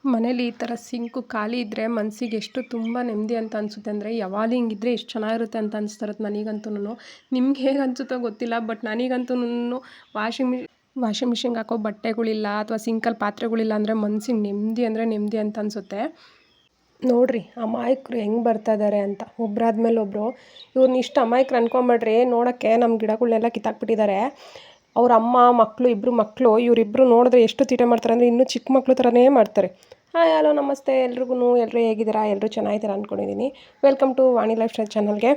ಮನೇಲಿ ಈ ಥರ ಸಿಂಕು ಖಾಲಿ ಇದ್ದರೆ ಮನಸ್ಸಿಗೆ ಎಷ್ಟು ತುಂಬ ನೆಮ್ಮದಿ ಅಂತ ಅನಿಸುತ್ತೆ ಅಂದರೆ ಯಾವಾಗಲೂ ಹಿಂಗಿದ್ರೆ ಎಷ್ಟು ಚೆನ್ನಾಗಿರುತ್ತೆ ಅಂತ ಅನಿಸ್ತಾ ಇರುತ್ತೆ ನನಗಂತೂ. ನಿಮ್ಗೆ ಹೇಗೆ ಅನಿಸುತ್ತೋ ಗೊತ್ತಿಲ್ಲ, ಬಟ್ ನನಗಂತೂ ವಾಷಿಂಗ್ ಮಿಷಿನ್ಗೆ ಹಾಕೋ ಬಟ್ಟೆಗಳಿಲ್ಲ ಅಥವಾ ಸಿಂಕಲ್ಲಿ ಪಾತ್ರೆಗಳಿಲ್ಲ ಅಂದರೆ ಮನಸ್ಸಿಗೆ ನೆಮ್ಮದಿ ಅಂದರೆ ನೆಮ್ಮದಿ ಅಂತ ಅನಿಸುತ್ತೆ. ನೋಡ್ರಿ ಅಮಾಯಕರು ಹೆಂಗೆ ಬರ್ತಾ ಇದ್ದಾರೆ ಅಂತ, ಒಬ್ಬರಾದ್ಮೇಲೆ ಒಬ್ಬರು. ಇವ್ರನ್ನ ಇಷ್ಟು ಅಮಾಯಕರು ಅನ್ಕೊಂಬೇಡ್ರಿ, ನೋಡೋಕ್ಕೆ ನಮ್ಮ ಗಿಡಗಳನ್ನೆಲ್ಲ ಕಿತ್ತಾಕ್ಬಿಟ್ಟಿದ್ದಾರೆ. ಅವ್ರ ಅಮ್ಮ ಮಕ್ಕಳು ಇಬ್ಬರು ಮಕ್ಕಳು, ಇವರಿಬ್ಬರು ನೋಡಿದ್ರೆ ಎಷ್ಟು ತೀಟೆ ಮಾಡ್ತಾರೆ ಅಂದರೆ ಇನ್ನೂ ಚಿಕ್ಕ ಮಕ್ಕಳು ಥರನೇ ಮಾಡ್ತಾರೆ. ಹಾಯ್ ಹಲೋ ನಮಸ್ತೆ ಎಲ್ರಿಗೂ, ಎಲ್ಲರೂ ಹೇಗಿದ್ದೀರಾ? ಎಲ್ಲರೂ ಚೆನ್ನಾಗಿದ್ದೀರಾ ಅಂದ್ಕೊಂಡಿದ್ದೀನಿ. Welcome to Vani lifestyle ಚಾನಲ್ಗೆ.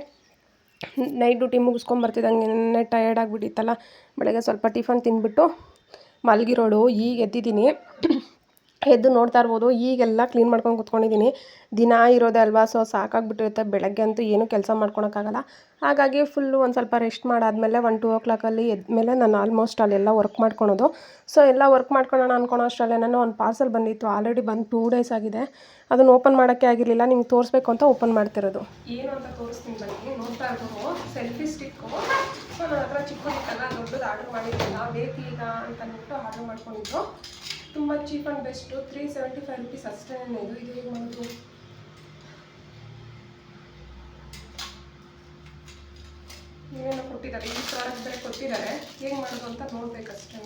ನೈಟ್ ಡ್ಯೂಟಿ ಮುಗಿಸ್ಕೊಂಬರ್ತಿದ್ದಂಗೆ ನೆನ್ನೆ ಟಯರ್ಡ್ ಆಗಿಬಿಟ್ಟಿತ್ತಲ್ಲ, ಬೆಳಗ್ಗೆ ಸ್ವಲ್ಪ ಟಿಫನ್ ತಿಂದ್ಬಿಟ್ಟು ಮಲಗಿರೋಳು. ಈಗ ಎದ್ದಿದ್ದೀನಿ. ಎದ್ದು ನೋಡ್ತಾ ಇರ್ಬೋದು, ಈಗೆಲ್ಲ ಕ್ಲೀನ್ ಮಾಡ್ಕೊಂಡು ಕೂತ್ಕೊಂಡಿದ್ದೀನಿ. ದಿನ ಇರೋದೇ ಅಲ್ವಾ, ಸೊ ಸಾಕಾಗ್ಬಿಟ್ಟಿರುತ್ತೆ. ಬೆಳಗ್ಗೆ ಅಂತೂ ಏನೂ ಕೆಲಸ ಮಾಡ್ಕೊಳಕ್ಕಾಗಲ್ಲ. ಹಾಗಾಗಿ ಫುಲ್ಲು ಒಂದು ಸ್ವಲ್ಪ ರೆಸ್ಟ್ ಮಾಡಾದಮೇಲೆ 1-2 o'clockಲ್ಲಿ ಎದ್ಮೇಲೆ ನಾನು ಆಲ್ಮೋಸ್ಟ್ ಅಲ್ಲೆಲ್ಲ ವರ್ಕ್ ಮಾಡ್ಕೊಳೋದು. ಸೊ ಎಲ್ಲ ವರ್ಕ್ ಮಾಡ್ಕೊಳ್ಳೋಣ ಅಂದ್ಕೊಳೋ ಅಷ್ಟರಲ್ಲೇ ನಾನು ಒಂದು ಪಾರ್ಸಲ್ ಬಂದಿತ್ತು. ಆಲ್ರೆಡಿ ಬಂದು 2 days ಆಗಿದೆ. ಅದನ್ನು ಓಪನ್ ಮಾಡೋಕ್ಕೆ ಆಗಿರಲಿಲ್ಲ. ನಿಮ್ಗೆ ತೋರಿಸ್ಬೇಕು ಅಂತ ಓಪನ್ ಮಾಡ್ತಿರೋದು. ಏನು ಅಂತ ತೋರಿಸ್ತೀನಿ ಬನ್ನಿ. ನೋಡ್ತಾ ಇರ್ಬೋದು, ಸೆಲ್ಫಿ ಸ್ಟಿಕ್ಕು. ಸೊ ನನ್ನ ಹತ್ರ ಚಿಕ್ಕದಿತ್ತಲ್ಲ, ದೊಡ್ಡದು ಆರ್ಡರ್ ಮಾಡಿದ್ದಿಲ್ಲ, ಬೇಕೀಗ ಅಂತ ಅಂದ್ಬಿಟ್ಟು ಆರ್ಡರ್ ಮಾಡ್ಕೊಂಡಿದ್ದು. ತುಂಬ ಚೀಪ್ ಆ್ಯಂಡ್ ಬೆಸ್ಟು, 375 rupees ಅಷ್ಟೇ. ಇದು ಹೇಗೆ ಮಾಡೋದು, ಏನೇನೋ ಕೊಟ್ಟಿದ್ದಾರೆ, ಈ ಪ್ರಾಡಕ್ಟ್ ಬೇರೆ ಕೊಟ್ಟಿದ್ದಾರೆ. ಹೇಗೆ ಮಾಡೋದು ಅಂತ ನೋಡ್ಬೇಕಷ್ಟೇ.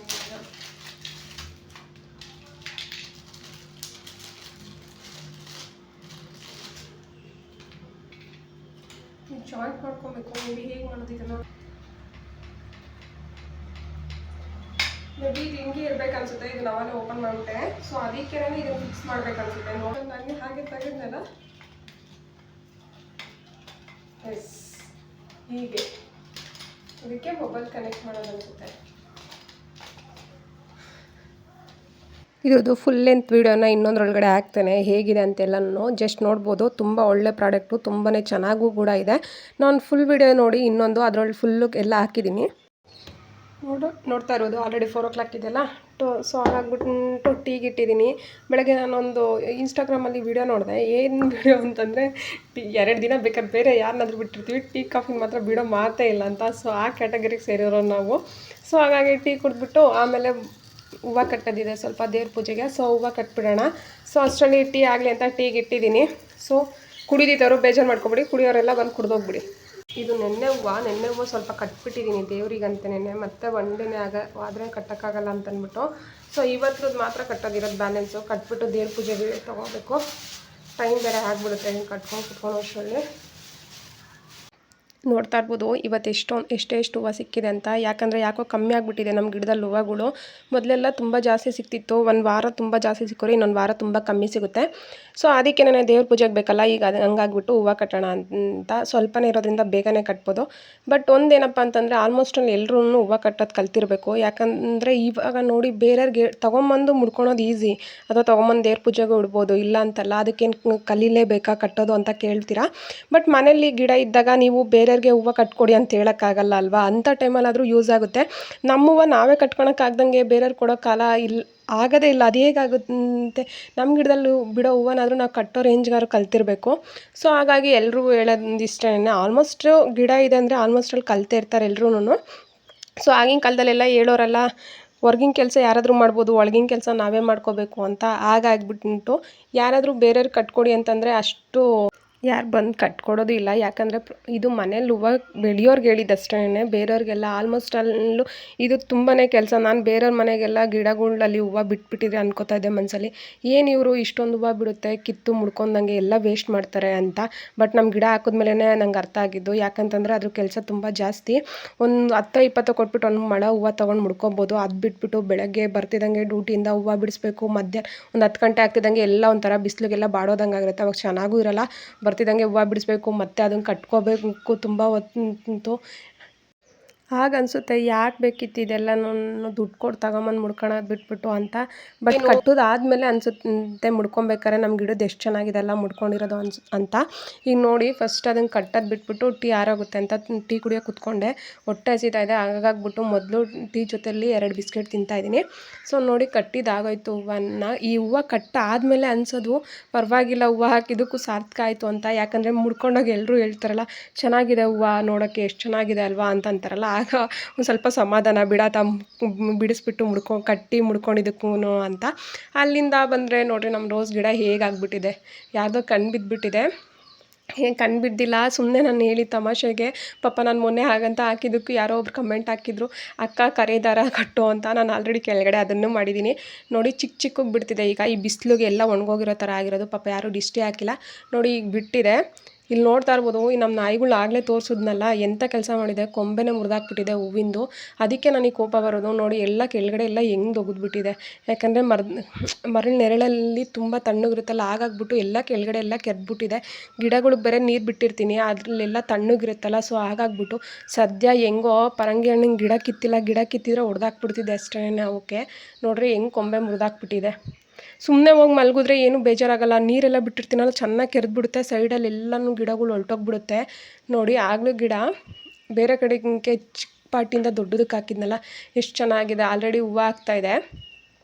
ಜಾಯಿಂಟ್ ಮಾಡ್ಕೊಬೇಕು. ಮೇಬಿ ಹೇಗೆ ಮಾಡೋದು ಇದನ್ನು, ಮೇಬಿ ಇದು ಹಿಂಗೆ ಇರ್ಬೇಕನ್ಸುತ್ತೆ. ಇದು ನಾವೇ ಓಪನ್ ಮಾಡಿಬಿಟ್ಟೆ, ಸೊ ಅದಕ್ಕೆ ಇದನ್ನು ಫಿಕ್ಸ್ ಮಾಡ್ಬೇಕನ್ಸುತ್ತೆ. ನೋಡಿ ನನಗೆ ಹಾಗೆ ತೆಗೆದ್ನಲ್ಲ, ಎಸ್ ಹೀಗೆ ಇದಕ್ಕೆ ಮೊಬೈಲ್ ಕನೆಕ್ಟ್ ಮಾಡೋದು ಅನ್ಸುತ್ತೆ. ಇದ್ರದ್ದು ಫುಲ್ ಲೆಂತ್ ವೀಡಿಯೋನ ಇನ್ನೊಂದರೊಳಗಡೆ ಹಾಕ್ತೇನೆ, ಹೇಗಿದೆ ಅಂತೆಲ್ಲನೂ ಜಸ್ಟ್ ನೋಡ್ಬೋದು. ತುಂಬ ಒಳ್ಳೆ ಪ್ರಾಡಕ್ಟು, ತುಂಬಾ ಚೆನ್ನಾಗೂ ಕೂಡ ಇದೆ. ನಾನು ಫುಲ್ ವೀಡಿಯೋ ನೋಡಿ ಇನ್ನೊಂದು ಅದರೊಳಗೆ ಫುಲ್ಲು ಎಲ್ಲ ಹಾಕಿದ್ದೀನಿ. ನೋಡ್ತಾ ಇರೋದು ಆಲ್ರೆಡಿ 4 o'clock ಇದೆಯಲ್ಲ, ಸೊ ಹಾಗಾಗ್ಬಿಟ್ಟು ಟೀಗೆ ಇಟ್ಟಿದ್ದೀನಿ. ಬೆಳಗ್ಗೆ ನಾನೊಂದು ಇನ್ಸ್ಟಾಗ್ರಾಮಲ್ಲಿ ವೀಡಿಯೋ ನೋಡಿದೆ. ಏನು ವೀಡಿಯೋ ಅಂತಂದರೆ, 2 ದಿನ ಬೇಕಾದ್ರೆ ಬೇರೆ ಯಾರನ್ನಾದ್ರೂ ಬಿಟ್ಟಿರ್ತೀವಿ, ಟೀ ಕಾಫಿನ ಮಾತ್ರ ಬಿಡೋ ಮಾತೇ ಇಲ್ಲ ಅಂತ. ಸೊ ಆ ಕ್ಯಾಟಗರಿಗೆ ಸೇರಿರೋ ನಾವು. ಸೊ ಹಾಗಾಗಿ ಟೀ ಕುಡಿದ್ಬಿಟ್ಟು ಆಮೇಲೆ ಹೂವು ಕಟ್ಟೋದಿದೆ ಸ್ವಲ್ಪ ದೇವ್ರ ಪೂಜೆಗೆ. ಸೊ ಹೂವು ಕಟ್ಬಿಡೋಣ. ಸೊ ಅಷ್ಟರಲ್ಲಿ ಟೀ ಆಗಲಿ ಅಂತ ಟೀಗೆ ಇಟ್ಟಿದ್ದೀನಿ. ಸೊ ಕುಡಿದಿದ್ದವರು ಬೇಜಾರು ಮಾಡ್ಕೊಬಿಡಿ, ಕುಡಿಯೋರೆಲ್ಲ ಬಂದು ಕುಡ್ದೋಗ್ಬಿಡಿ. ಇದು ನೆನ್ನೆ ಹೂವು ಸ್ವಲ್ಪ ಕಟ್ಬಿಟ್ಟಿದ್ದೀನಿ ದೇವ್ರಿಗಂತ. ನೆನ್ನೆ ಮತ್ತೆ ಒಂದೇನೆ ಆದರೆ ಕಟ್ಟೋಕ್ಕಾಗಲ್ಲ ಅಂತಂದ್ಬಿಟ್ಟು. ಸೊ ಇವತ್ತದ್ದು ಮಾತ್ರ ಕಟ್ಟೋದಿರೋದು ಬ್ಯಾಲೆನ್ಸು. ಕಟ್ಬಿಟ್ಟು ದೇವ್ರ ಪೂಜೆಗೆ ತೊಗೋಬೇಕು. ಟೈಮ್ ಬೇರೆ ಆಗಿಬಿಡುತ್ತೆ ಹಿಂಗೆ ಕಟ್ಕೊಂಡು ಕುತ್ಕೊಳ್ಳೋ ಅಷ್ಟರಲ್ಲಿ. ನೋಡ್ತಾ ಇರ್ಬೋದು ಇವತ್ತು ಎಷ್ಟು ಹೂವು ಸಿಕ್ಕಿದೆ ಅಂತ. ಯಾಕೋ ಕಮ್ಮಿ ಆಗಿಬಿಟ್ಟಿದೆ ನಮ್ಮ ಗಿಡದಲ್ಲಿ ಹೂವುಗಳು. ಮೊದಲೆಲ್ಲ ತುಂಬ ಜಾಸ್ತಿ ಸಿಕ್ತಿತ್ತು. ಒಂದು ವಾರ ತುಂಬ ಜಾಸ್ತಿ ಸಿಕ್ಕೋರು, ಇನ್ನೊಂದು ವಾರ ತುಂಬ ಕಮ್ಮಿ ಸಿಗುತ್ತೆ. ಸೊ ಅದಕ್ಕೆ ನಾನು ದೇವ್ರ ಪೂಜೆಗೆ ಬೇಕಲ್ಲ, ಈಗ ಅದು ಹಂಗಾಗ್ಬಿಟ್ಟು ಹೂವು ಕಟ್ಟೋಣ ಅಂತ. ಸ್ವಲ್ಪನೇ ಇರೋದ್ರಿಂದ ಬೇಗನೆ ಕಟ್ಬೋದು. ಬಟ್ ಒಂದೇನಪ್ಪ ಅಂತಂದರೆ, ಆಲ್ಮೋಸ್ಟ್ ಎಲ್ಲರೂ ಹೂವು ಕಟ್ಟೋದು ಕಲ್ತಿರಬೇಕು. ಯಾಕಂದರೆ ಇವಾಗ ನೋಡಿ, ಬೇರೆಯವ್ರಿಗೆ ತೊಗೊಂಬಂದು ಮುಡ್ಕೊಳೋದು ಈಸಿ, ಅಥವಾ ತೊಗೊಂಬಂದು ದೇವ್ರ ಪೂಜೆಗೆ ಇಡ್ಬೋದು, ಇಲ್ಲ ಅಂತಲ್ಲ. ಅದಕ್ಕೇನು ಕಲೀಲೇಬೇಕಾ ಕಟ್ಟೋದು ಅಂತ ಕೇಳ್ತೀರಾ. ಬಟ್ ಮನೇಲಿ ಗಿಡ ಇದ್ದಾಗ ನೀವು ಬೇರೆಯವ್ರಿಗೆ ಹೂವು ಕಟ್ಕೊಡಿ ಅಂತ ಹೇಳೋಕ್ಕಾಗಲ್ಲ ಅಲ್ವಾ. ಅಂಥ ಟೈಮಲ್ಲಾದರೂ ಯೂಸ್ ಆಗುತ್ತೆ. ನಮ್ಮ ಹೂವು ನಾವೇ ಕಟ್ಕೊಳಕ್ಕಾಗ್ದಂಗೆ ಬೇರೆಯವ್ರು ಕೊಡೋ ಕಾಲ ಆಗೋದೇ ಇಲ್ಲ. ಅದು ಹೇಗಾಗುತ್ತೆ, ನಮ್ಮ ಗಿಡದಲ್ಲಿ ಬಿಡೋ ಹೂವನಾದರೂ ನಾವು ಕಟ್ಟೋ ರೇಂಜ್ಗಾದ್ರು ಕಲ್ತಿರಬೇಕು. ಸೊ ಹಾಗಾಗಿ ಎಲ್ಲರೂ ಹೇಳೋದು ಇಷ್ಟೇ. ಆಲ್ಮೋಸ್ಟ್ ಗಿಡ ಇದೆ ಅಂದರೆ ಆಲ್ಮೋಸ್ಟ್ ಅಲ್ಲಿ ಕಲ್ತೇ ಇರ್ತಾರೆ ಎಲ್ರೂ. ಸೊ ಆಗಿನ ಕಾಲದಲ್ಲೆಲ್ಲ ಹೇಳೋರೆಲ್ಲ, ಹೊರ್ಗಿನ ಕೆಲಸ ಯಾರಾದರೂ ಮಾಡ್ಬೋದು, ಒಳಗಿನ ಕೆಲಸ ನಾವೇ ಮಾಡ್ಕೋಬೇಕು ಅಂತ. ಹಾಗಾಗ್ಬಿಟ್ಟು ಯಾರಾದರೂ ಬೇರೆಯವ್ರಿಗೆ ಕಟ್ಕೊಡಿ ಅಂತಂದರೆ ಅಷ್ಟು ಯಾರು ಬಂದು ಕಟ್ಕೊಡೋದು ಇಲ್ಲ. ಯಾಕಂದರೆ ಇದು ಮನೇಲಿ ಹೂವು ಬೆಳೆಯೋರ್ಗೆ ಹೇಳಿದ್ದಷ್ಟೇ. ಬೇರೆಯವ್ರಿಗೆಲ್ಲ ಆಲ್ಮೋಸ್ಟ್ ಅಲ್ಲೂ ಇದು ತುಂಬಾ ಕೆಲಸ. ನಾನು ಬೇರೆಯವ್ರ ಮನೆಗೆಲ್ಲ ಗಿಡಗಳಲ್ಲಿ ಹೂವು ಬಿಟ್ಬಿಟ್ಟಿದ್ರೆ ಅನ್ಕೋತಾ ಇದ್ದೆ ಮನಸ್ಸಲ್ಲಿ, ಏನು ಇವರು ಇಷ್ಟೊಂದು ಹೂವು ಬಿಡುತ್ತೆ, ಕಿತ್ತು ಮುಡ್ಕೊಂಡಂಗೆ ಎಲ್ಲ ವೇಸ್ಟ್ ಮಾಡ್ತಾರೆ ಅಂತ. ಬಟ್ ನಮ್ಮ ಗಿಡ ಹಾಕಿದ್ಮೇಲೆ ನಂಗೆ ಅರ್ಥ ಆಗಿದ್ದು. ಯಾಕಂತಂದರೆ ಅದ್ರ ಕೆಲಸ ತುಂಬ ಜಾಸ್ತಿ. ಒಂದು 10-20 ಕೊಟ್ಬಿಟ್ಟು ಒಂದು ಮೊಳ ಹೂವು ತೊಗೊಂಡು ಮುಡ್ಕೊಬೋದು. ಅದು ಬಿಟ್ಬಿಟ್ಟು ಬೆಳಗ್ಗೆ ಬರ್ತಿದ್ದಂಗೆ ಡ್ಯೂಟಿಯಿಂದ ಹೂವು ಬಿಡಿಸ್ಬೇಕು, ಮಧ್ಯಾಹ್ನ ಒಂದು 10 ಗಂಟೆ ಆಗ್ತಿದ್ದಂಗೆ ಎಲ್ಲ ಒಂಥರ ಬಿಸಿಲಿಗೆಲ್ಲ ಬಾಡೋದಂಗೆ ಆಗಿರುತ್ತೆ. ಅವಾಗ ಚೆನ್ನಾಗೂ ಇರೋಲ್ಲ. ಬರ್ತಿದ್ದಂಗೆ ಹೂವು ಬಿಡಿಸ್ಬೇಕು, ಮತ್ತು ಅದನ್ನು ಕಟ್ಕೋಬೇಕು ತುಂಬ ಹೊತ್ತು. ಹಾಗನ್ಸುತ್ತೆ, ಯಾಕೆ ಬೇಕಿತ್ತು ಇದೆಲ್ಲನೂ ದುಡ್ಡು ಕೊಟ್ಟು ತಗೊಂಬಂದು ಮುಡ್ಕೊಳೋದು ಬಿಟ್ಬಿಟ್ಟು ಅಂತ. ಬಟ್ ಕಟ್ಟೋದಾದ್ಮೇಲೆ ಅನಿಸುತ್ತೆ ಮುಡ್ಕೊಬೇಕಾರೆ ನಮ್ಮ ಗಿಡದ್ದು ಎಷ್ಟು ಚೆನ್ನಾಗಿದೆ ಅಲ್ಲ ಮುಡ್ಕೊಂಡಿರೋದು ಅಂತ. ಈಗ ನೋಡಿ, ಫಸ್ಟ್ ಅದನ್ನು ಕಟ್ಟೋದು ಬಿಟ್ಬಿಟ್ಟು ಟೀ ಆರೋಗುತ್ತೆ ಅಂತ ಟೀ ಕುಡಿಯೋಕೆ ಕುತ್ಕೊಂಡೆ. ಹೊಟ್ಟೆ ಹಸಿತಾ ಇದೆ. ಹಾಗಾಗ್ಬಿಟ್ಟು ಮೊದಲು ಟೀ ಜೊತೆಯಲ್ಲಿ 2 ಬಿಸ್ಕೆಟ್ ತಿಂತಾಯಿದ್ದೀನಿ. ಸೊ ನೋಡಿ, ಕಟ್ಟಿದ್ದಾಗೋಯ್ತು ಹೂವನ್ನು. ಈ ಹೂವು ಕಟ್ಟಾದಮೇಲೆ ಅನಿಸೋದು, ಪರವಾಗಿಲ್ಲ ಹೂವು ಹಾಕಿದ್ದಕ್ಕೂ ಸಾರ್ಥಕ ಆಯಿತು ಅಂತ. ಯಾಕಂದರೆ ಮುಡ್ಕೊಂಡೋಗಿ ಎಲ್ಲರೂ ಹೇಳ್ತಾರಲ್ಲ, ಚೆನ್ನಾಗಿದೆ ಹೂವು ನೋಡೋಕ್ಕೆ ಎಷ್ಟು ಚೆನ್ನಾಗಿದೆ ಅಲ್ವಾ ಅಂತ ಅಂತಾರಲ್ಲ. ಆಗ ಒಂದು ಸ್ವಲ್ಪ ಸಮಾಧಾನ ಬಿಡಿಸ್ಬಿಟ್ಟು ಕಟ್ಟಿ ಮುಡ್ಕೊಂಡಿದ್ದಕ್ಕೂ ಅಂತ. ಅಲ್ಲಿಂದ ಬಂದರೆ ನೋಡಿರಿ ನಮ್ಮ ರೋಸ್ ಗಿಡ ಹೇಗಾಗ್ಬಿಟ್ಟಿದೆ, ಯಾವುದೋ ಕಣ್ಣು ಬಿದ್ದುಬಿಟ್ಟಿದೆ. ಏನು ಕಣ್ಣು ಬಿದ್ದಿಲ್ಲ, ಸುಮ್ಮನೆ ನಾನು ಹೇಳಿ ತಮಾಷೆಗೆ. ಪಾಪ ನಾನು ಮೊನ್ನೆ ಹಾಗಂತ ಹಾಕಿದ್ದಕ್ಕೂ ಯಾರೋ ಒಬ್ರು ಕಮೆಂಟ್ ಹಾಕಿದ್ರು, ಅಕ್ಕ ಕರಿ ದಾರ ಕಟ್ಟು ಅಂತ. ನಾನು ಆಲ್ರೆಡಿ ಕೆಳಗಡೆ ಅದನ್ನು ಮಾಡಿದ್ದೀನಿ ನೋಡಿ. ಚಿಕ್ಕಗೆ ಬಿಡ್ತಿದೆ ಈಗ, ಈ ಬಿಸಿಲಿಗೆ ಎಲ್ಲ ಒಣಗೋಗಿರೋ ಥರ ಆಗಿರೋದು. ಪಾಪ ಯಾರೂ ಡಿಸ್ಟಿ ಹಾಕಿಲ್ಲ ನೋಡಿ, ಈಗ ಬಿಟ್ಟಿದೆ. ಇಲ್ಲಿ ನೋಡ್ತಾ ಇರ್ಬೋದು, ಈ ನಮ್ಮ ನಾಯಿಗಳು ಆಗಲೇ ತೋರಿಸಿದ್ನಲ್ಲ ಎಂಥ ಕೆಲಸ ಮಾಡಿದೆ, ಕೊಂಬೆನೇ ಮುರಿದಾಕ್ಬಿಟ್ಟಿದೆ ಹೂವಿಂದು. ಅದಕ್ಕೆ ನನಗೆ ಕೋಪ ಬರೋದು ನೋಡಿ. ಎಲ್ಲ ಕೆಳಗಡೆ ಎಲ್ಲ ಹೆಂಗೆ ದೊಗ್ದುಬಿಟ್ಟಿದೆ, ಯಾಕಂದರೆ ಮರಳ ನೆರಳಲ್ಲಿ ತುಂಬ ತಣ್ಣಗಿರುತ್ತಲ್ಲ, ಹಾಗಾಗ್ಬಿಟ್ಟು ಎಲ್ಲ ಕೆಳಗಡೆ ಎಲ್ಲ ಕೆರೆದ್ಬಿಟ್ಟಿದೆ. ಗಿಡಗಳಿಗೆ ಬೇರೆ ನೀರು ಬಿಟ್ಟಿರ್ತೀನಿ, ಅದರಲ್ಲೆಲ್ಲ ತಣ್ಣಗಿರುತ್ತಲ್ಲ, ಸೊ ಹಾಗಾಗ್ಬಿಟ್ಟು ಸದ್ಯ ಹೆಂಗೋ ಪರಂಗಿ ಹಣ್ಣಿನ ಗಿಡ ಕಿತ್ತಿದ್ರೆ ಹೊಡೆದಾಕ್ಬಿಡ್ತಿದ್ದೆ ಅಷ್ಟೇ ಅವಕ್ಕೆ. ನೋಡ್ರಿ ಹೆಂಗೆ ಕೊಂಬೆ ಮುರಿದಾಕ್ಬಿಟ್ಟಿದೆ. ಸುಮ್ಮನೆ ಹೋಗಿ ಮಲಗಿದ್ರೆ ಏನೂ ಬೇಜಾರಾಗಲ್ಲ, ನೀರೆಲ್ಲ ಬಿಟ್ಟಿರ್ತೀನಲ್ಲ ಚೆನ್ನಾಗಿ ಕೆರೆದ್ಬಿಡುತ್ತೆ, ಸೈಡಲ್ಲಿ ಎಲ್ಲನೂ ಗಿಡಗಳು ಹೊಲ್ಟೋಗ್ಬಿಡುತ್ತೆ ನೋಡಿ. ಆಗಲೂ ಗಿಡ ಬೇರೆ ಕಡೆಗೆ ಚಿಕ್ಕ ಪಾಟಿಂದ ದೊಡ್ಡದಕ್ಕೆ ಹಾಕಿದ್ನಲ್ಲ, ಎಷ್ಟು ಚೆನ್ನಾಗಿದೆ. ಆಲ್ರೆಡಿ ಹೂವು ಆಗ್ತಾಯಿದೆ.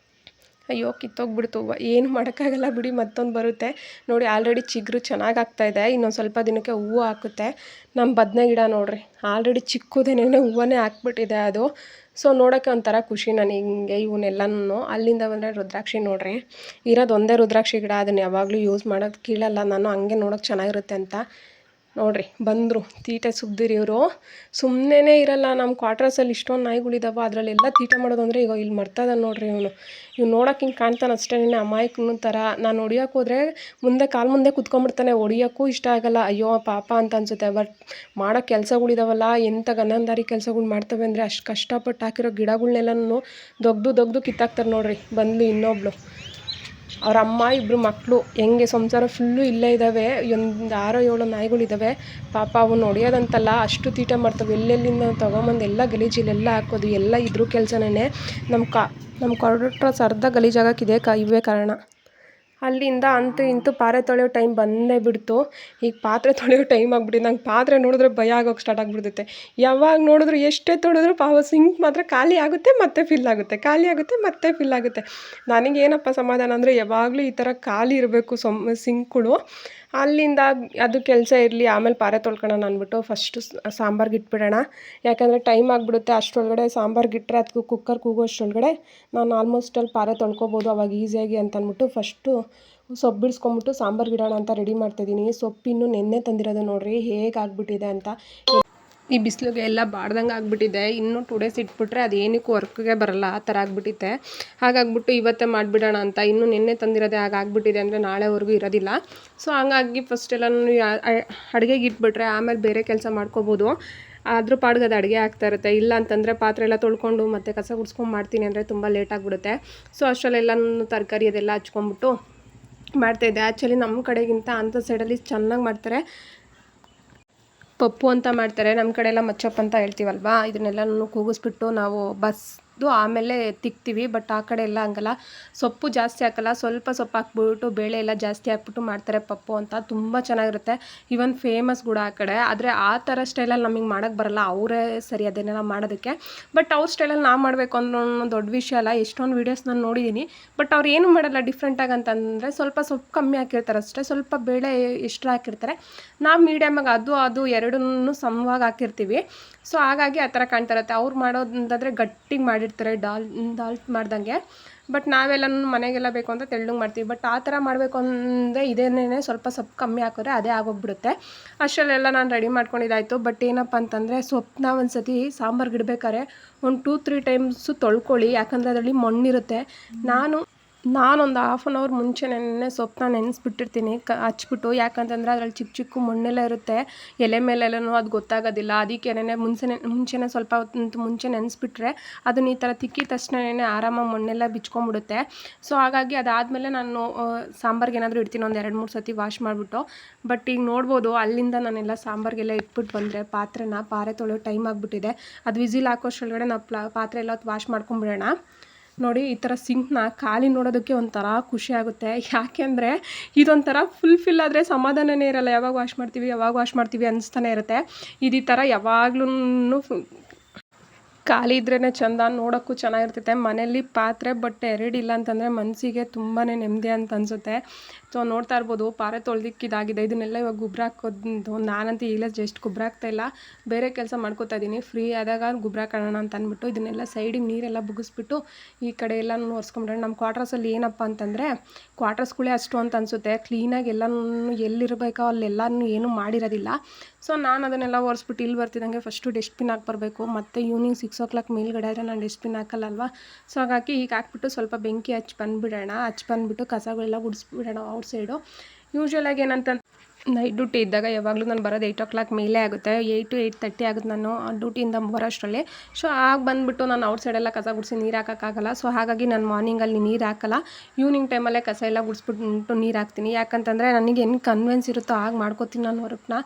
ಅಯ್ಯೋ ಕಿತ್ತೋಗ್ಬಿಡ್ತು ಹೂವು, ಏನು ಮಾಡೋಕ್ಕಾಗಲ್ಲ ಬಿಡಿ, ಮತ್ತೊಂದು ಬರುತ್ತೆ ನೋಡಿ. ಆಲ್ರೆಡಿ ಚಿಗುರು ಚೆನ್ನಾಗಿ ಆಗ್ತಾಯಿದೆ, ಇನ್ನೊಂದು ಸ್ವಲ್ಪ ದಿನಕ್ಕೆ ಹೂವು ಹಾಕುತ್ತೆ. ನಮ್ಮ ಬದನೆ ಗಿಡ ನೋಡಿರಿ, ಆಲ್ರೆಡಿ ಚಿಕ್ಕದೇನೇ ಹೂವನ್ನೇ ಹಾಕ್ಬಿಟ್ಟಿದೆ ಅದು. ಸೊ ನೋಡೋಕ್ಕೆ ಒಂಥರ ಖುಷಿ ನನಗೆ ಹಿಂಗೆ ಇವನ್ನೆಲ್ಲನೂ. ಅಲ್ಲಿಂದ ಬಂದರೆ ರುದ್ರಾಕ್ಷಿ ನೋಡಿರಿ, ಇರೋದು ಒಂದೇ ರುದ್ರಾಕ್ಷಿ ಗಿಡ, ಅದನ್ನು ಯಾವಾಗಲೂ ಯೂಸ್ ಮಾಡೋದು ಕೀಳಲ್ಲ ನಾನು, ಹಂಗೆ ನೋಡೋಕ್ಕೆ ಚೆನ್ನಾಗಿರುತ್ತೆ ಅಂತ. ನೋಡಿರಿ ಬಂದರು ತೀಟೆ ಸುಗ್ದಿರಿ ಇವರು, ಸುಮ್ಮನೆ ಇರಲ್ಲ. ನಮ್ಮ ಕ್ವಾರ್ಟರ್ಸಲ್ಲಿ ಇಷ್ಟೊಂದು ನಾಯಿಗಳಿದಾವೆ, ಅದರಲ್ಲೆಲ್ಲ ತೀಟೆ ಮಾಡೋದು ಅಂದರೆ ಈಗ ಇಲ್ಲಿ ಮರ್ತದ ನೋಡಿರಿ ಇವ್ನು ನೋಡೋಕೆ ಹಿಂಗೆ ಕಾಣ್ತಾನೆ ಅಷ್ಟೇ, ಅಮಾಯಕನ ಥರ. ನಾನು ಹೊಡಿಯೋಕೆ ಹೋದರೆ ಕಾಲು ಮುಂದೆ ಕುತ್ಕೊಂಡ್ಬಿಡ್ತಾನೆ, ಹೊಡಿಯೋಕ್ಕೂ ಇಷ್ಟ ಆಗಲ್ಲ. ಅಯ್ಯೋ ಪಾಪ ಅಂತ ಅನಿಸುತ್ತೆ. ಬಟ್ ಮಾಡೋ ಕೆಲಸಗಳಿದಾವಲ್ಲ, ಎಂಥ ಗನಂದಾರಿ ಕೆಲಸಗಳು ಮಾಡ್ತವೆ ಅಂದರೆ, ಅಷ್ಟು ಕಷ್ಟಪಟ್ಟು ಹಾಕಿರೋ ಗಿಡಗಳ್ನೆಲ್ಲನೂ ದೊಗ್ದು ಕಿತ್ತಾಕ್ತಾರೆ ನೋಡಿರಿ. ಬಂದು ಇನ್ನೊಬ್ಳು ಅವ್ರ ಅಮ್ಮ, ಇಬ್ಬರು ಮಕ್ಕಳು, ಹೆಂಗೆ ಸಂಸಾರ ಫುಲ್ಲು ಇಲ್ಲೇ ಇದ್ದಾವೆ. ಒಂದು 6-7 ನಾಯಿಗಳಿದ್ದಾವೆ ಪಾಪ. ಅವನ್ನ ಹೊಡಿಯೋದಂತಲ್ಲ, ಅಷ್ಟು ತೀಟೆ ಮಾಡ್ತವೆ. ಎಲ್ಲೆಲ್ಲಿಂದ ತೊಗೊಂಬಂದು ಎಲ್ಲ ಗಲೀಜಿಲೆಲ್ಲ ಹಾಕೋದು, ಎಲ್ಲ ಇದ್ರ ಕೆಲಸನೇ. ನಮ್ಮ ಕ್ವಾರ್ಟರ್ಸ್ ಅರ್ಧ ಗಲೀಜಾಗಕ್ಕಿದೆ ಇವೇ ಕಾರಣ. ಅಲ್ಲಿಂದ ಅಂತೂ ಇಂತೂ ಪಾತ್ರೆ ತೊಳೆಯೋ ಟೈಮ್ ಬಂದೇ ಬಿಡ್ತು. ಈಗ ಪಾತ್ರೆ ತೊಳೆಯೋ ಟೈಮ್ ಆಗಿಬಿಟ್ಟಿದೆ. ನಂಗೆ ಪಾತ್ರೆ ನೋಡಿದ್ರೆ ಭಯ ಆಗೋಕ್ಕೆ ಸ್ಟಾರ್ಟ್ ಆಗಿಬಿಡ್ತೈತೆ. ಯಾವಾಗ ನೋಡಿದ್ರು ಎಷ್ಟೇ ತೊಳೆದ್ರು ಸಿಂಕ್ ಮಾತ್ರ ಖಾಲಿ ಆಗುತ್ತೆ ಮತ್ತೆ ಫಿಲ್ ಆಗುತ್ತೆ, ಖಾಲಿ ಆಗುತ್ತೆ ಮತ್ತೆ ಫಿಲ್ ಆಗುತ್ತೆ. ನನಗೇನಪ್ಪ ಸಮಾಧಾನ ಅಂದರೆ ಯಾವಾಗಲೂ ಈ ಥರ ಖಾಲಿ ಇರಬೇಕು ಸಿಂಕ್ಗಳು. ಅಲ್ಲಿಂದ ಅದು ಕೆಲಸ ಇರಲಿ, ಆಮೇಲೆ ಪಾತ್ರೆ ತೊಳ್ಕೊಳ್ಳೋಣ ಅಂದ್ಬಿಟ್ಟು ಫಸ್ಟು ಸಾಂಬಾರ್ಗೆ ಇಟ್ಬಿಡೋಣ. ಯಾಕಂದರೆ ಟೈಮ್ ಆಗಿಬಿಡುತ್ತೆ. ಅಷ್ಟರೊಳಗಡೆ ಸಾಂಬಾರ್ಗೆ ಇಟ್ಟರೆ ಅದಕ್ಕೆ ಕುಕ್ಕರ್ ಕೂಗೋಷ್ಟರೊಳಗಡೆ ನಾನು ಆಲ್ಮೋಸ್ಟ್ ಅಲ್ಲಿ ಪಾತ್ರೆ ತೊಳ್ಕೊಬೋದು ಅವಾಗ ಈಸಿಯಾಗಿ ಅಂತ ಅಂದ್ಬಿಟ್ಟು ಫಸ್ಟು ಸೊಪ್ಪು ಬಿಡಿಸ್ಕೊಂಬಿಟ್ಟು ಸಾಂಬಾರ್ಗೆ ಇಡೋಣ ಅಂತ ರೆಡಿ ಮಾಡ್ತಾಯಿದ್ದೀನಿ. ಸೊಪ್ಪಿನ್ನು ನೆನ್ನೆ ತಂದಿರೋದು ನೋಡಿರಿ ಹೇಗಾಗ್ಬಿಟ್ಟಿದೆ ಅಂತ. ಈ ಬಿಸಿಲಿಗೆ ಎಲ್ಲ ಬಾಡ್ದಂಗೆ ಆಗಿಬಿಟ್ಟಿದೆ. ಇನ್ನೂ 2 ಡೇಸ್ ಇಟ್ಬಿಟ್ರೆ ಅದೇನಕ್ಕೂ ವರ್ಕ್ಗೆ ಬರಲ್ಲ, ಆ ಥರ ಆಗಿಬಿಟ್ಟಿದೆ. ಹಾಗಾಗ್ಬಿಟ್ಟು ಇವತ್ತೇ ಮಾಡಿಬಿಡೋಣ ಅಂತ. ಇನ್ನೂ ನಿನ್ನೆ ತಂದಿರೋದೇ ಹಾಗಾಗ್ಬಿಟ್ಟಿದೆ ಅಂದರೆ ನಾಳೆವರೆಗೂ ಇರೋದಿಲ್ಲ. ಸೊ ಹಂಗಾಗಿ ಫಸ್ಟ್ ಎಲ್ಲನೂ ಅಡುಗೆಗೆ ಇಟ್ಬಿಟ್ರೆ ಆಮೇಲೆ ಬೇರೆ ಕೆಲಸ ಮಾಡ್ಕೋಬೋದು. ಅದ್ರ ಪಾಡ್ಗೆ ಅದು ಅಡುಗೆ ಆಗ್ತಾ ಇರುತ್ತೆ. ಇಲ್ಲ ಅಂತಂದರೆ ಪಾತ್ರೆ ಎಲ್ಲ ತೊಳ್ಕೊಂಡು ಮತ್ತು ಕಸ ಗುಡಿಸ್ಕೊಂಡು ಮಾಡ್ತೀನಿ ಅಂದರೆ ತುಂಬ ಲೇಟ್ ಆಗಿಬಿಡುತ್ತೆ. ಸೊ ಅಷ್ಟರಲ್ಲೆಲ್ಲನೂ ತರಕಾರಿ ಅದೆಲ್ಲ ಹಚ್ಕೊಂಬಿಟ್ಟು ಮಾಡ್ತಾಯಿದ್ದೆ. ಆ್ಯಕ್ಚುಲಿ ನಮ್ಮ ಕಡೆಗಿಂತ ಅಂಥ ಸೈಡಲ್ಲಿ ಚೆನ್ನಾಗಿ ಮಾಡ್ತಾರೆ. ಪಪ್ಪು ಅಂತ ಮಾಡ್ತಾರೆ, ನಮ್ಮ ಕಡೆ ಎಲ್ಲ ಮಚ್ಚಪ್ಪ ಅಂತ ಹೇಳ್ತೀವಲ್ವಾ. ಇದನ್ನೆಲ್ಲನೂ ಕೂಗಿಸ್ಬಿಟ್ಟು ನಾವು ಆಮೇಲೆ ತಿಕ್ತೀವಿ. ಬಟ್ ಆ ಕಡೆ ಎಲ್ಲ ಹಂಗಲ್ಲ, ಸೊಪ್ಪು ಜಾಸ್ತಿ ಹಾಕಲ್ಲ, ಸ್ವಲ್ಪ ಸೊಪ್ಪು ಹಾಕ್ಬಿಟ್ಟು ಬೇಳೆ ಎಲ್ಲ ಜಾಸ್ತಿ ಹಾಕ್ಬಿಟ್ಟು ಮಾಡ್ತಾರೆ ಪಪ್ಪು ಅಂತ. ತುಂಬ ಚೆನ್ನಾಗಿರುತ್ತೆ, ಇವನ್ ಫೇಮಸ್ ಕೂಡ ಆ ಕಡೆ. ಆದರೆ ಆ ಥರ ಸ್ಟೈಲಲ್ಲಿ ನಮಗೆ ಮಾಡೋಕ್ಕೆ ಬರಲ್ಲ, ಅವರೇ ಸರಿ ಅದನ್ನೆಲ್ಲ ಮಾಡೋದಕ್ಕೆ. ಬಟ್ ಅವ್ರ ಸ್ಟೈಲಲ್ಲಿ ನಾವು ಮಾಡಬೇಕು ಅನ್ನೋ ದೊಡ್ಡ ವಿಷಯ ಅಲ್ಲ. ಎಷ್ಟೊಂದು ವೀಡಿಯೋಸ್ ನಾನು ನೋಡಿದ್ದೀನಿ, ಬಟ್ ಅವ್ರು ಏನು ಮಾಡಲ್ಲ ಡಿಫ್ರೆಂಟಾಗಿ ಅಂತಂದರೆ ಸ್ವಲ್ಪ ಸೊಪ್ಪು ಕಮ್ಮಿ ಹಾಕಿರ್ತಾರೆ ಅಷ್ಟೇ, ಸ್ವಲ್ಪ ಬೇಳೆ ಎಷ್ಟು ಹಾಕಿರ್ತಾರೆ. ನಾವು ಮೀಡಿಯಮಾಗಿ ಅದು ಎರಡನ್ನೂ ಸಮವಾಗಿ ಹಾಕಿರ್ತೀವಿ. ಸೊ ಹಾಗಾಗಿ ಆ ಥರ ಕಾಣ್ತಾ ಇರುತ್ತೆ. ಅವ್ರು ಮಾಡೋದಂತಾದರೆ ಗಟ್ಟಿಗೆ ಮಾಡಿರ್ತಾರೆ, ದಾಲ್ ಮಾಡ್ದಂಗೆ. ಬಟ್ ನಾವೆಲ್ಲನೂ ಮನೆಗೆಲ್ಲ ಬೇಕು ಅಂತ ತೆಳ್ಳಗೆ ಮಾಡ್ತೀವಿ. ಬಟ್ ಆ ಥರ ಮಾಡಬೇಕು ಅಂದರೆ ಇದೇನೇ ಸ್ವಲ್ಪ ಸೊಪ್ಪು ಕಮ್ಮಿ ಹಾಕಿದ್ರೆ ಅದೇ ಆಗೋಗ್ಬಿಡುತ್ತೆ. ಅಷ್ಟರಲ್ಲೆಲ್ಲ ನಾನು ರೆಡಿ ಮಾಡ್ಕೊಂಡಿದ್ದಾಯಿತು. ಬಟ್ ಏನಪ್ಪ ಅಂತಂದರೆ ಸೊಪ್ಪನ್ನ ಒಂದು ಸತಿ ಸಾಂಬಾರ್ಗೆ ಇಡಬೇಕಾದ್ರೆ ಒಂದು 2-3 ಟೈಮ್ಸು ತೊಳ್ಕೊಳ್ಳಿ, ಯಾಕಂದರೆ ಅದರಲ್ಲಿ ಮಣ್ಣಿರುತ್ತೆ. ನಾನೊಂದು 1/2 ಅವರ್ ಮುಂಚೆನೇ ಸೊಪ್ಪನ್ನ ನೆನೆಸ್ಬಿಟ್ಟಿರ್ತೀನಿ ಹಚ್ಬಿಟ್ಟು. ಯಾಕಂತಂದರೆ ಅದರಲ್ಲಿ ಚಿಕ್ಕ ಮಣ್ಣೆಲ್ಲ ಇರುತ್ತೆ ಎಲೆ ಮೇಲೆಲ್ಲನೂ, ಅದು ಗೊತ್ತಾಗೋದಿಲ್ಲ. ಅದಕ್ಕೇನೆ ಮುಂಚೆನೇ ಸ್ವಲ್ಪ ಹೊತ್ತು ಮುಂಚೆ ನೆನೆಸ್ಬಿಟ್ರೆ ಅದನ್ನ ಈ ಥರ ತಿಕ್ಕಿದ ತಕ್ಷಣವೇ ಆರಾಮಾಗಿ ಮಣ್ಣೆಲ್ಲ ಬಿಚ್ಕೊಂಡ್ಬಿಡುತ್ತೆ. ಸೊ ಹಾಗಾಗಿ ಅದಾದಮೇಲೆ ನಾನು ಸಾಂಬಾರ್ಗೆ ಏನಾದರೂ ಇಡ್ತೀನಿ ಒಂದು 2-3 ಸತಿ ವಾಶ್ ಮಾಡಿಬಿಟ್ಟು. ಬಟ್ ಈಗ ನೋಡ್ಬೋದು ಅಲ್ಲಿಂದ ನಾನೆಲ್ಲ ಸಾಂಬಾರಿಗೆಲ್ಲ ಇಟ್ಬಿಟ್ಟು ಬಂದರೆ ಪಾತ್ರೆ ತೊಳೆಯೋ ಟೈಮ್ ಆಗಿಬಿಟ್ಟಿದೆ. ಅದು ವಿಸಿಲ್ ಹಾಕೋಷ್ಟರೊಳಗಡೆ ನಾವು ಪಾತ್ರೆ ಎಲ್ಲ ವಾಶ್ ಮಾಡ್ಕೊಂಬಿಡೋಣ. ನೋಡಿ ಈ ಥರ ಸಿಂಕ್ನ ಖಾಲಿ ನೋಡೋದಕ್ಕೆ ಒಂಥರ ಖುಷಿ ಆಗುತ್ತೆ. ಯಾಕೆಂದರೆ ಇದೊಂಥರ ಫುಲ್ ಆದರೆ ಸಮಾಧಾನನೇ ಇರಲ್ಲ. ಯಾವಾಗ ವಾಶ್ ಮಾಡ್ತೀವಿ ಅನಿಸ್ತಾನೆ ಇರುತ್ತೆ. ಇದು ಈ ಥರ ಯಾವಾಗ್ಲೂ ಖಾಲಿ ಇದ್ರೇ ಚೆಂದ, ನೋಡೋಕ್ಕೂ ಚೆನ್ನಾಗಿರ್ತೈತೆ. ಮನೇಲಿ ಪಾತ್ರೆ ಬಟ್ಟೆ ಎರಡಿಲ್ಲ ಅಂತಂದರೆ ಮನಸ್ಸಿಗೆ ತುಂಬಾ ನೆಮ್ಮದಿ ಅಂತ ಅನಿಸುತ್ತೆ. ಸೊ ನೋಡ್ತಾ ಇರ್ಬೋದು, ಪಾತ್ರೆ ತೊಳ್ದಿಕ್ಕಿದಾಗಿದೆ. ಇದನ್ನೆಲ್ಲ ಇವಾಗ ಗೊಬ್ಬರ ಹಾಕೋದು. ನಾನಂತೂ ಈಗಲೇ ಜಸ್ಟ್ ಗೊಬ್ಬರ ಹಾಕ್ತಾಯಿಲ್ಲ, ಬೇರೆ ಕೆಲಸ ಮಾಡ್ಕೋತಾ ಇದ್ದೀನಿ. ಫ್ರೀ ಆದಾಗ ಗೊಬ್ಬರ ಹಾಕೋಣ ಅಂತ ಅಂದ್ಬಿಟ್ಟು ಇದನ್ನೆಲ್ಲ ಸೈಡಿಗೆ ನೀರೆಲ್ಲ ಬುಗಿಸ್ಬಿಟ್ಟು ಈ ಕಡೆ ಎಲ್ಲನೂ ಒರೆಸ್ಕೊಂಬಿಡೋಣ. ನಮ್ಮ ಕ್ವಾರ್ಟರ್ಸಲ್ಲಿ ಏನಪ್ಪ ಅಂತಂದರೆ ಕ್ವಾರ್ಟರ್ಸ್ಗಳೇ ಅಷ್ಟು ಅಂತ ಅನಿಸುತ್ತೆ. ಕ್ಲೀನಾಗಿ ಎಲ್ಲನೂ ಎಲ್ಲಿರಬೇಕೋ ಅಲ್ಲೆಲ್ಲನೂ ಏನೂ ಮಾಡಿರೋದಿಲ್ಲ. ಸೊ ನಾನು ಅದನ್ನೆಲ್ಲ ಒರೆಸ್ಬಿಟ್ಟು ಇಲ್ಲಿ ಬರ್ತಿದ್ದಂಗೆ ಫಸ್ಟು ಡಸ್ಟ್ಬಿನ್ ಹಾಕಿ ಬರಬೇಕು. ಮತ್ತು ಈವ್ನಿಂಗ್ 6 o'clock ಮೇಲ್ಗಡೆ ಆದರೆ ನಾನು ಡಸ್ಟ್ಬಿನ್ ಹಾಕಲ್ಲಲ್ವ. ಸೊ ಹಾಗಾಗಿ ಈಗ ಹಾಕ್ಬಿಟ್ಟು ಸ್ವಲ್ಪ ಬೆಂಕಿ ಹಚ್ಚಿ ಬಂದುಬಿಟ್ಟು ಕಸಗಳೆಲ್ಲ ಗುಡಿಸ್ಬಿಡೋಣ ಔಟ್ ಸೈಡು. ಯೂಶ್ವಲಾಗಿ ಏನಂತ ನೈಟ್ ಡ್ಯೂಟಿ ಇದ್ದಾಗ ಯಾವಾಗಲೂ ನಾನು ಬರೋದು 8 o'clock ಮೇಲೆ ಆಗುತ್ತೆ. 8 to 8:30 ಆಗುತ್ತೆ ನಾನು ಡ್ಯೂಟಿಯಿಂದ ಬರೋಷ್ಟರಲ್ಲಿ. ಸೊ ಆಗ ಬಂದುಬಿಟ್ಟು ನಾನು ಔಟ್ ಸೈಡೆಲ್ಲ ಕಸ ಗುಡಿಸಿ ನೀರು ಹಾಕೋಕ್ಕಾಗಲ್ಲ. ಸೊ ಹಾಗಾಗಿ ನಾನು ಮಾರ್ನಿಂಗಲ್ಲಿ ನೀರು ಹಾಕಲ್ಲ. ಈವ್ನಿಂಗ್ ಟೈಮಲ್ಲೇ ಕಸ ಎಲ್ಲ ಗುಡಿಸ್ಬಿಟ್ಟು ನೀರು ಹಾಕ್ತೀನಿ. ಯಾಕಂತಂದರೆ ನನಗೆ ಏನು ಕನ್ವೆನ್ಸ್ ಇರುತ್ತೋ ಆಗ ಮಾಡ್ಕೋತೀನಿ ನಾನು ವರ್ಕ್ನ.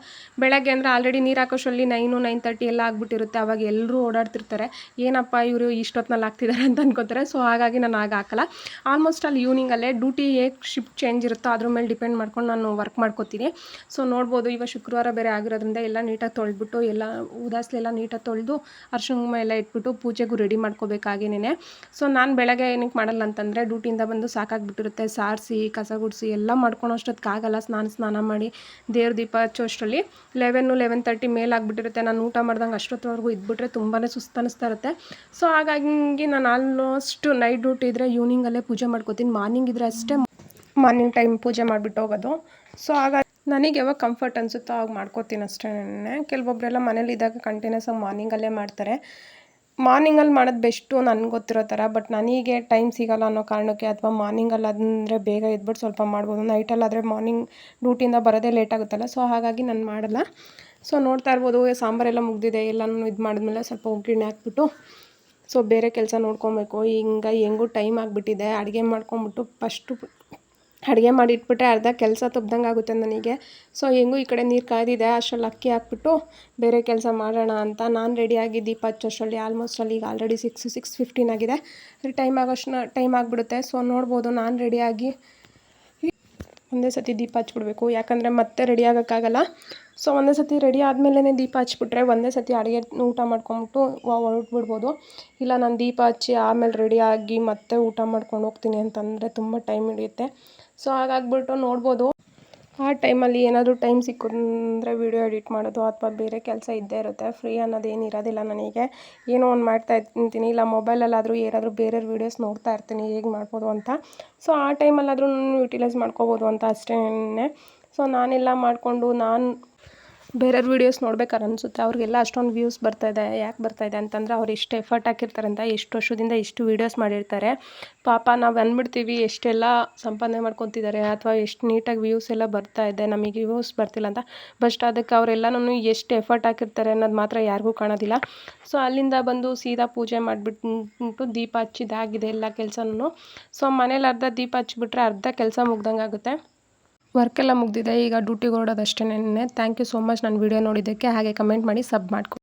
ಬೆಳಗ್ಗೆ ಅಂದರೆ ಆಲ್ರೆಡಿ ನೀರು ಹಾಕೋಷ್ಟರಲ್ಲಿ 9-9:30 ಎಲ್ಲ ಆಗಿಬಿಟ್ಟಿರುತ್ತೆ. ಆವಾಗ ಎಲ್ಲರೂ ಓಡಾಡ್ತಿರ್ತಾರೆ, ಏನಪ್ಪ ಇವರು ಇಷ್ಟೊತ್ತಿನಲ್ಲಿ ಹಾಕ್ತಿದ್ದಾರೆ ಅಂತ ಅನ್ಕೋತಾರೆ. ಸೊ ಹಾಗಾಗಿ ನಾನು ಆಗ ಹಾಕಲ್ಲ. ಆಲ್ಮೋಸ್ಟ್ ಅಲ್ಲಿ ಈವ್ನಿಂಗಲ್ಲೇ ಡ್ಯೂಟಿ ಹೇಗೆ ಶಿಫ್ಟ್ ಚೇಂಜ್ ಇರುತ್ತೋ ಅದ್ರ ಮೇಲೆ ಡಿಪೆಂಡ್ ಮಾಡ್ಕೊಂಡು ನಾನು ವರ್ಕ್ ಮಾಡ್ಕೋತೀನಿ. ಸೊ ನೋಡ್ಬೋದು, ಇವಾಗ ಶುಕ್ರವಾರ ಬೇರೆ ಆಗಿರೋದ್ರಿಂದ ಎಲ್ಲ ನೀಟಾಗಿ ತೊಳೆದ್ಬಿಟ್ಟು ಎಲ್ಲ ಉದಾಸ್ಲೆಲ್ಲ ನೀಟಾಗಿ ತೊಳೆದು ಅರಿಶಿನ ಕುಂಕುಮ ಎಲ್ಲ ಇಟ್ಬಿಟ್ಟು ಪೂಜೆಗೂ ರೆಡಿ ಮಾಡ್ಕೋಬೇಕಾಗೇನೆ. ಸೊ ನಾನು ಬೆಳಗ್ಗೆ ಏನಕ್ಕೆ ಮಾಡಲ್ಲ ಅಂತಂದರೆ ಡ್ಯೂಟಿಯಿಂದ ಬಂದು ಸಾಕಾಗಿಬಿಟ್ಟಿರುತ್ತೆ. ಸಾರಿಸಿ ಕಸ ಗುಡಿಸಿ ಎಲ್ಲ ಮಾಡ್ಕೊಳೋಷ್ಟೊತ್ತಿಗಾಗಲ್ಲ. ಸ್ನಾನ ಮಾಡಿ ದೇವ್ರ ದೀಪ ಹಚ್ಚೋಷ್ಟರಲ್ಲಿ 11-11:30 ಮೇಲೆ ಆಗಿಬಿಟ್ಟಿರುತ್ತೆ. ನಾನು ಊಟ ಮಾಡ್ದಂಗೆ ಅಷ್ಟೊತ್ತವರೆಗೂ ಇದ್ಬಿಟ್ರೆ ತುಂಬಾ ಸುಸ್ತು ಅನ್ನಿಸ್ತಾ ಇರುತ್ತೆ. ಸೊ ಹಾಗಾಗಿ ನಾನು ಆಲ್ಮೋಸ್ಟ್ ನೈಟ್ ಡ್ಯೂಟಿ ಇದ್ದರೆ ಈವ್ನಿಂಗಲ್ಲೇ ಪೂಜೆ ಮಾಡ್ಕೋತೀನಿ. ಮಾರ್ನಿಂಗ್ ಇದ್ದರೆ ಅಷ್ಟೇ ಮಾರ್ನಿಂಗ್ ಟೈಮ್ ಪೂಜೆ ಮಾಡಿಬಿಟ್ಟು ಹೋಗೋದು. ಸೊ ಹಾಗಾಗಿ ನನಗೆ ಯಾವಾಗ ಕಂಫರ್ಟ್ ಅನಿಸುತ್ತೋ ಆವಾಗ ಮಾಡ್ಕೋತೀನಿ ಅಷ್ಟೇ. ಕೆಲವೊಬ್ಬರೆಲ್ಲ ಮನೇಲಿದ್ದಾಗ ಕಂಟಿನ್ಯೂಸ್ ಆಗಿ ಮಾರ್ನಿಂಗಲ್ಲೇ ಮಾಡ್ತಾರೆ. ಮಾರ್ನಿಂಗಲ್ಲಿ ಮಾಡೋದು ಬೆಸ್ಟು ನನಗೆ ಗೊತ್ತಿರೋ ಥರ. ಬಟ್ ನನಗೆ ಟೈಮ್ ಸಿಗೋಲ್ಲ ಅನ್ನೋ ಕಾರಣಕ್ಕೆ, ಅಥವಾ ಮಾರ್ನಿಂಗಲ್ಲಿ ಅಂದರೆ ಬೇಗ ಎದ್ಬಿಟ್ಟು ಸ್ವಲ್ಪ ಮಾಡ್ಬೋದು. ನೈಟಲ್ಲಾದರೆ ಮಾರ್ನಿಂಗ್ ಡ್ಯೂಟಿಯಿಂದ ಬರೋದೇ ಲೇಟ್ ಆಗುತ್ತಲ್ಲ. ಸೊ ಹಾಗಾಗಿ ನಾನು ಮಾಡಲ್ಲ. ಸೊ ನೋಡ್ತಾ ಇರ್ಬೋದು, ಸಾಂಬಾರೆಲ್ಲ ಮುಗಿದಿದೆ. ಎಲ್ಲನೂ ಇದು ಮಾಡಿದ್ಮೇಲೆ ಸ್ವಲ್ಪ ಒಗ್ಗರಣೆ ಹಾಕ್ಬಿಟ್ಟು ಸೊ ಬೇರೆ ಕೆಲಸ ನೋಡ್ಕೊಬೇಕು. ಹೆಂಗೂ ಟೈಮ್ ಆಗಿಬಿಟ್ಟಿದೆ. ಅಡುಗೆ ಮಾಡ್ಕೊಂಬಿಟ್ಟು ಫಸ್ಟು ಅಡುಗೆ ಮಾಡಿ ಇಟ್ಬಿಟ್ರೆ ಅರ್ಧ ಕೆಲಸ ತಪ್ದಂಗೆ ಆಗುತ್ತೆ ನನಗೆ. ಸೊ ಹೆಂಗೂ ಈ ಕಡೆ ನೀರು ಕಾಯ್ದಿದೆ, ಅಷ್ಟರಲ್ಲಿ ಅಕ್ಕಿ ಹಾಕ್ಬಿಟ್ಟು ಬೇರೆ ಕೆಲಸ ಮಾಡೋಣ ಅಂತ ನಾನು ರೆಡಿಯಾಗಿ ದೀಪ ಹಚ್ಚೋಷ್ಟರಲ್ಲಿ ಆಲ್ಮೋಸ್ಟ್ ಅಲ್ಲಿ ಈಗ ಆಲ್ರೆಡಿ 6:15 ಆಗಿದೆ. ಟೈಮ್ ಆಗಿಬಿಡುತ್ತೆ. ಸೊ ನೋಡ್ಬೋದು, ನಾನು ರೆಡಿಯಾಗಿ ಒಂದೇ ಸತಿ ದೀಪ ಹಚ್ಬಿಡ್ಬೇಕು. ಯಾಕಂದರೆ ಮತ್ತೆ ರೆಡಿ ಆಗೋಕ್ಕಾಗಲ್ಲ. ಸೊ ಒಂದೇ ಸತಿ ರೆಡಿ ಆದಮೇಲೆ ದೀಪ ಹಚ್ಬಿಟ್ರೆ ಒಂದೇ ಸತಿ ಅಡುಗೆ ಊಟ ಮಾಡ್ಕೊಂಬಿಟ್ಟು ಹೊರಟ್ಬಿಡ್ಬೋದು. ಇಲ್ಲ ನಾನು ದೀಪ ಹಚ್ಚಿ ಆಮೇಲೆ ರೆಡಿಯಾಗಿ ಮತ್ತೆ ಊಟ ಮಾಡ್ಕೊಂಡು ಹೋಗ್ತೀನಿ ಅಂತಂದರೆ ತುಂಬ ಟೈಮ್ ಹಿಡಿಯುತ್ತೆ. ಸೊ ಹಾಗಾಗ್ಬಿಟ್ಟು ನೋಡ್ಬೋದು, ಆ ಟೈಮಲ್ಲಿ ಏನಾದರೂ ಟೈಮ್ ಸಿಕ್ಕಿದ್ರೆ ವೀಡಿಯೋ ಎಡಿಟ್ ಮಾಡೋದು ಅಥವಾ ಬೇರೆ ಕೆಲಸ ಇದ್ದೇ ಇರುತ್ತೆ. ಫ್ರೀ ಅನ್ನೋದೇನು ಇರೋದಿಲ್ಲ ನನಗೆ. ಏನೋ ಒಂದು ಮಾಡ್ತಾ ಇರ್ತೀನಿ, ಇಲ್ಲ ಮೊಬೈಲಲ್ಲಾದರೂ ಏನಾದರೂ ಬೇರೆ ವೀಡಿಯೋಸ್ ನೋಡ್ತಾ ಇರ್ತೀನಿ ಹೇಗೆ ಮಾಡ್ಬೋದು ಅಂತ. ಸೊ ಆ ಟೈಮಲ್ಲಾದರೂ ಯುಟಿಲೈಸ್ ಮಾಡ್ಕೋಬೋದು ಅಂತ ಅಷ್ಟೇ. ಸೊ ನಾನೆಲ್ಲ ಮಾಡಿಕೊಂಡು ಬೇರೆಯವ್ರ ವೀಡಿಯೋಸ್ ನೋಡ್ಬೇಕಾದ್ರೆ ಅನಿಸುತ್ತೆ ಅವ್ರಿಗೆಲ್ಲ ಅಷ್ಟೊಂದು ವ್ಯೂಸ್ ಬರ್ತಾಯಿದೆ. ಯಾಕೆ ಬರ್ತಾಯಿದೆ ಅಂತಂದರೆ ಅವ್ರು ಎಷ್ಟು ಎಫರ್ಟ್ ಹಾಕಿರ್ತಾರೆ ಅಂತ, ಎಷ್ಟು ವರ್ಷದಿಂದ ಎಷ್ಟು ವೀಡಿಯೋಸ್ ಮಾಡಿರ್ತಾರೆ. ಪಾಪ ನಾವು ಅಂದ್ಬಿಡ್ತೀವಿ ಎಷ್ಟೆಲ್ಲ ಸಂಪಾದನೆ ಮಾಡ್ಕೊತಿದ್ದಾರೆ ಅಥವಾ ಎಷ್ಟು ನೀಟಾಗಿ ವ್ಯೂಸ್ ಎಲ್ಲ ಬರ್ತಾಯಿದೆ, ನಮಗೆ ವ್ಯೂಸ್ ಬರ್ತಿಲ್ಲ ಅಂತ. ಬಟ್ ಅದಕ್ಕೆ ಅವರೆಲ್ಲನೂ ಎಷ್ಟು ಎಫರ್ಟ್ ಹಾಕಿರ್ತಾರೆ ಅನ್ನೋದು ಮಾತ್ರ ಯಾರಿಗೂ ಕಾಣೋದಿಲ್ಲ. ಸೊ ಅಲ್ಲಿಂದ ಬಂದು ಸೀದಾ ಪೂಜೆ ಮಾಡಿಬಿಟ್ಟು ದೀಪ ಹಚ್ಚಿದಾಗಿದೆ ಎಲ್ಲ ಕೆಲಸನೂ. ಸೊ ಮನೇಲಿ ಅರ್ಧ ದೀಪ ಹಚ್ಚಿಬಿಟ್ರೆ ಅರ್ಧ ಕೆಲಸ ಮುಗ್ದಂಗೆ ಆಗುತ್ತೆ. ವರ್ಕೆಲ್ಲ ಮುಗಿದಿದೆ, ಈಗ ಡ್ಯೂಟಿಗೆ ಹೊರಡೋದಷ್ಟೇನೆ. ಥ್ಯಾಂಕ್ ಯು ಸೋ ಮಚ್ ನನ್ನ ವೀಡಿಯೋ ನೋಡಿದ್ದಕ್ಕೆ. ಹಾಗೆ ಕಮೆಂಟ್ ಮಾಡಿ ಸಬ್ ಮಾಡ್ಕೊ.